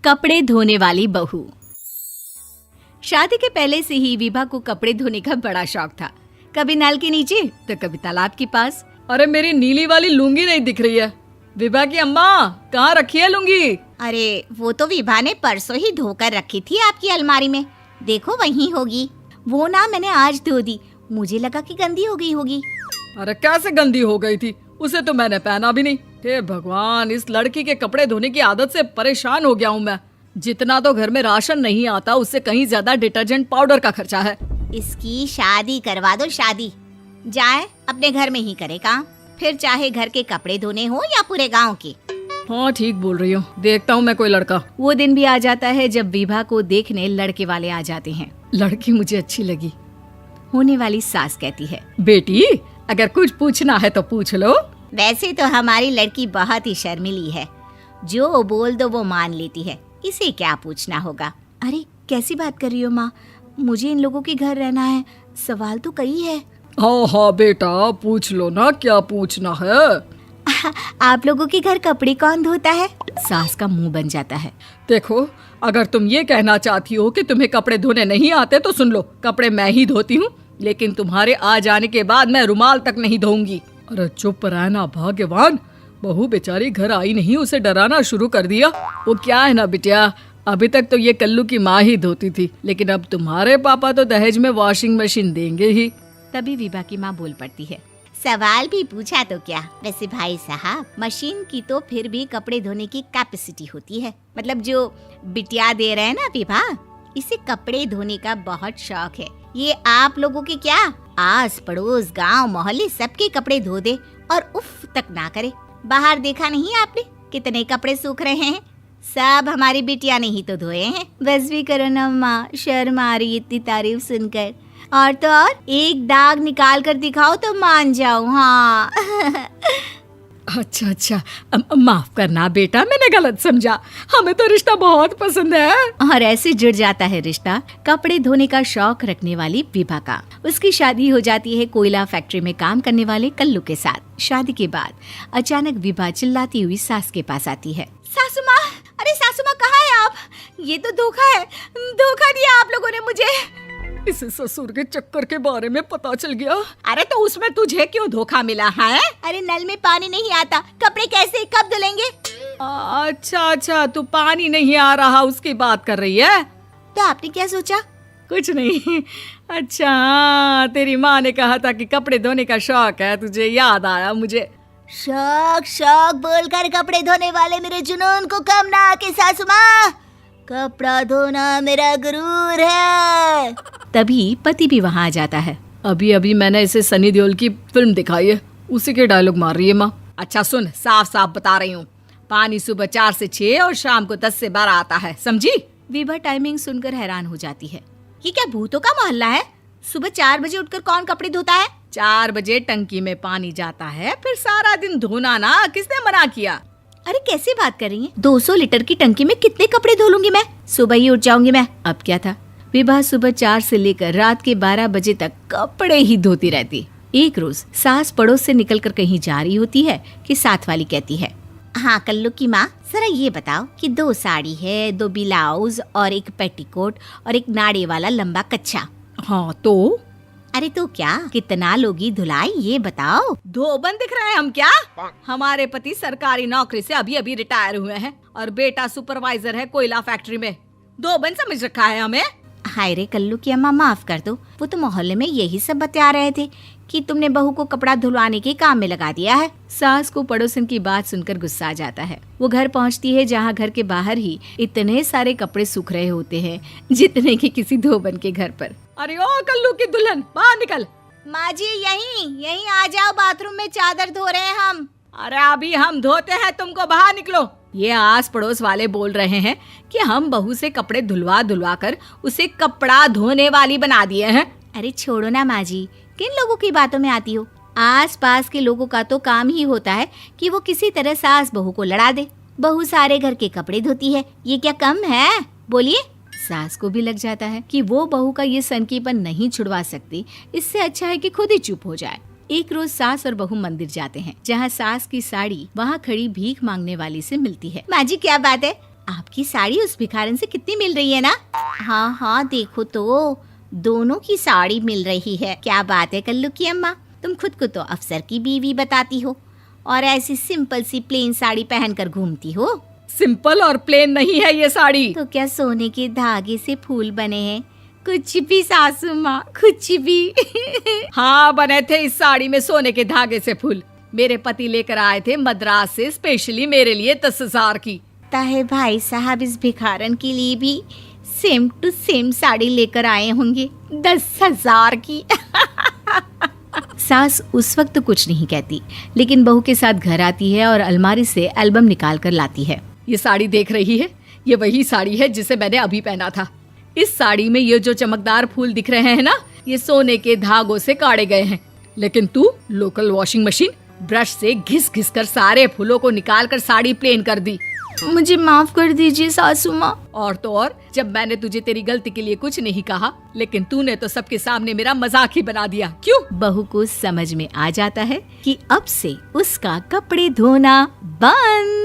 कपड़े धोने वाली बहू। शादी के पहले से ही विभा को कपड़े धोने का बड़ा शौक था। कभी नल के नीचे तो कभी तालाब के पास। अरे मेरी नीली वाली लुंगी नहीं दिख रही है। विभा की अम्मा, कहाँ रखी है लुंगी? अरे वो तो विभा ने परसों ही धोकर रखी थी आपकी अलमारी में, देखो वहीं होगी। वो ना मैंने आज धो दी, मुझे लगा कि गंदी हो गई होगी। अरे कैसे गंदी हो गई थी? उसे तो मैंने पहना भी नहीं। हे भगवान, इस लड़की के कपड़े धोने की आदत से परेशान हो गया हूँ मैं। जितना तो घर में राशन नहीं आता, उससे कहीं ज्यादा डिटर्जेंट पाउडर का खर्चा है। इसकी शादी करवा दो, शादी जाए अपने घर में ही करे काम, फिर चाहे घर के कपड़े धोने हो या पूरे गांव के। हाँ ठीक बोल रही हूँ, देखता हूँ मैं कोई लड़का। वो दिन भी आ जाता है जब विभा को देखने लड़के वाले आ जाते हैं। लड़की मुझे अच्छी लगी। होने वाली सास कहती है, बेटी अगर कुछ पूछना है तो पूछ लो। वैसे तो हमारी लड़की बहुत ही शर्मीली है, जो बोल दो वो मान लेती है, इसे क्या पूछना होगा। अरे कैसी बात कर रही हो माँ, मुझे इन लोगों के घर रहना है, सवाल तो कई है। हाँ हाँ बेटा, पूछ लो ना, क्या पूछना है। आप लोगों के घर कपड़े कौन धोता है? सास का मुंह बन जाता है। देखो, अगर तुम ये कहना चाहती हो कि तुम्हें कपड़े धोने नहीं आते तो सुन लो, कपड़े मैं ही धोती हूँ, लेकिन तुम्हारे आ जाने के बाद मैं रुमाल तक नहीं धोऊंगी। अरे चुप रहना भाग्यवान, बहू बेचारी घर आई नहीं, उसे डराना शुरू कर दिया। वो क्या है ना बिटिया, अभी तक तो ये कल्लू की माँ ही धोती थी, लेकिन अब तुम्हारे पापा तो दहेज में वॉशिंग मशीन देंगे ही। तभी विभा की माँ बोल पड़ती है, सवाल भी पूछा तो क्या। वैसे भाई साहब, मशीन की तो फिर भी कपड़े धोने की कैपेसिटी होती है। मतलब जो बिटिया दे रहे हैं ना विभा, इसे कपड़े धोने का बहुत शौक है। ये आप लोगों के क्या, आस पड़ोस गांव मोहल्ले सबके कपड़े धो दे और उफ तक ना करे। बाहर देखा नहीं आपने कितने कपड़े सूख रहे हैं? सब हमारी बिटिया ने ही तो धोए हैं। बस भी करो ना माँ, शर्म आ रही इतनी तारीफ सुनकर। और तो और एक दाग निकाल कर दिखाओ तो मान जाओ। हाँ अच्छा, माफ करना बेटा, मैंने गलत समझा। हमें तो रिश्ता बहुत पसंद है। और ऐसे जुड़ जाता है रिश्ता कपड़े धोने का शौक रखने वाली विभा का। उसकी शादी हो जाती है कोयला फैक्ट्री में काम करने वाले कल्लू के साथ। शादी के बाद अचानक विभा चिल्लाती हुई सास के पास आती है। सासू माँ, अरे सासू माँ कहाँ है आप? ये तो धोखा है, धोखा दिया आप लोगों ने मुझे। इसे ससुर के चक्कर के बारे में पता चल गया। अरे तो उसमें तुझे क्यों धोखा मिला है? अरे नल में पानी नहीं आता, कपड़े कैसे कब धुलेंगे? अच्छा, तू पानी नहीं आ रहा उसकी बात कर रही है। तो आपने क्या सोचा? कुछ नहीं। अच्छा, तेरी माँ ने कहा था कि कपड़े धोने का शौक है तुझे, याद आया मुझे। शौक बोलकर कपड़े धोने वाले मेरे जुनून को कम ना आके सासू माँ, कपड़ा धोना मेरा गुरूर है। तभी पति भी वहाँ आ जाता है। अभी मैंने इसे सनी देओल की फिल्म दिखाई है, उसी के डायलॉग मार रही है माँ। अच्छा सुन, साफ साफ बता रही हूँ, पानी सुबह 4 से 6 और शाम को 10 से 12 आता है, समझी? विभा टाइमिंग सुनकर हैरान हो जाती है। ये क्या भूतों का मोहल्ला है? सुबह 4 बजे उठकर कौन कपड़े धोता है? 4 बजे टंकी में पानी जाता है, फिर सारा दिन धोना ना, किसने मना किया? अरे कैसी बात कर रही हैं? 200 लीटर की टंकी में कितने कपड़े धो लूंगी मैं? सुबह ही उठ जाऊंगी मैं। अब क्या था, विभा सुबह 4 से लेकर रात के 12 बजे तक कपड़े ही धोती रहती। एक रोज सास पड़ोस से निकलकर कहीं जा रही होती है कि साथ वाली कहती है, हाँ कल्लू की माँ, जरा ये बताओ कि 2 साड़ी है, 2 ब्लाउज और एक पेटीकोट और एक नाड़े वाला लंबा कच्छा। हाँ तो? अरे तो क्या, कितना लोगी धुलाई ये बताओ। धोबन दिख रहे हैं हम क्या? हमारे पति सरकारी नौकरी से अभी रिटायर हुए हैं और बेटा सुपरवाइजर है कोयला फैक्ट्री में। धोबन समझ रखा है हमें? हाय रे कल्लू की अम्मा, माफ कर दो, वो तो मोहल्ले में यही सब बता रहे थे कि तुमने बहू को कपड़ा धुलवाने के काम में लगा दिया है। सास को पड़ोसन की बात सुनकर गुस्सा आ जाता है। वो घर पहुंचती है जहां घर के बाहर ही इतने सारे कपड़े सूख रहे होते हैं जितने कि किसी धोबन के घर पर। अरे ओ कल्लू की दुल्हन, बाहर निकल। माँ जी यहीं आ जाओ, बाथरूम में चादर धो रहे हैं हम। अरे अभी हम धोते हैं, तुमको बाहर निकलो। ये आस पड़ोस वाले बोल रहे हैं कि हम बहू से कपड़े धुलवा कर उसे कपड़ा धोने वाली बना दिए हैं। अरे छोड़ो ना माँ जी, किन लोगों की बातों में आती हो? आस पास के लोगों का तो काम ही होता है कि वो किसी तरह सास बहू को लड़ा दे। बहू सारे घर के कपड़े धोती है, ये क्या कम है? बोलिए। सास को भी लग जाता है कि वो बहू का ये सनकीपन नहीं छुड़वा सकती, इससे अच्छा है कि खुद ही चुप हो जाए। एक रोज सास और बहू मंदिर जाते हैं, जहाँ सास की साड़ी वहाँ खड़ी भीख मांगने वाली से मिलती है। माँ जी क्या बात है, आपकी साड़ी उस भिखारन से कितनी मिल रही है ना? हाँ हाँ, देखो तो दोनों की साड़ी मिल रही है। क्या बात है कल्लू की अम्मा, तुम खुद को तो अफसर की बीवी बताती हो और ऐसी सिंपल सी प्लेन साड़ी पहनकर घूमती हो। सिंपल और प्लेन नहीं है ये साड़ी। तो क्या सोने के धागे से फूल बने हैं? कुछ भी सासू माँ, कुछ भी। हाँ, बने थे इस साड़ी में सोने के धागे से फूल। मेरे पति लेकर आए थे मद्रास से स्पेशली मेरे लिए 10,000 की। ताहे भाई साहब इस भिखारन के लिए भी सेम टू सेम साड़ी लेकर आए होंगे 10,000 की। सास उस वक्त तो कुछ नहीं कहती, लेकिन बहू के साथ घर आती है और अलमारी से एल्बम निकाल कर लाती है। ये साड़ी देख रही है, ये वही साड़ी है जिसे मैंने अभी पहना था। इस साड़ी में ये जो चमकदार फूल दिख रहे हैं ना, ये सोने के धागों से काढ़े गए हैं। लेकिन तू लोकल वॉशिंग मशीन ब्रश से घिस घिस कर सारे फूलों को निकाल कर साड़ी प्लेन कर दी। मुझे माफ कर दीजिए सासू माँ। और तो और, जब मैंने तुझे तेरी गलती के लिए कुछ नहीं कहा, लेकिन तूने तो सबके सामने मेरा मजाक ही बना दिया। क्यों? बहू को समझ में आ जाता है कि अब से उसका कपड़े धोना बंद।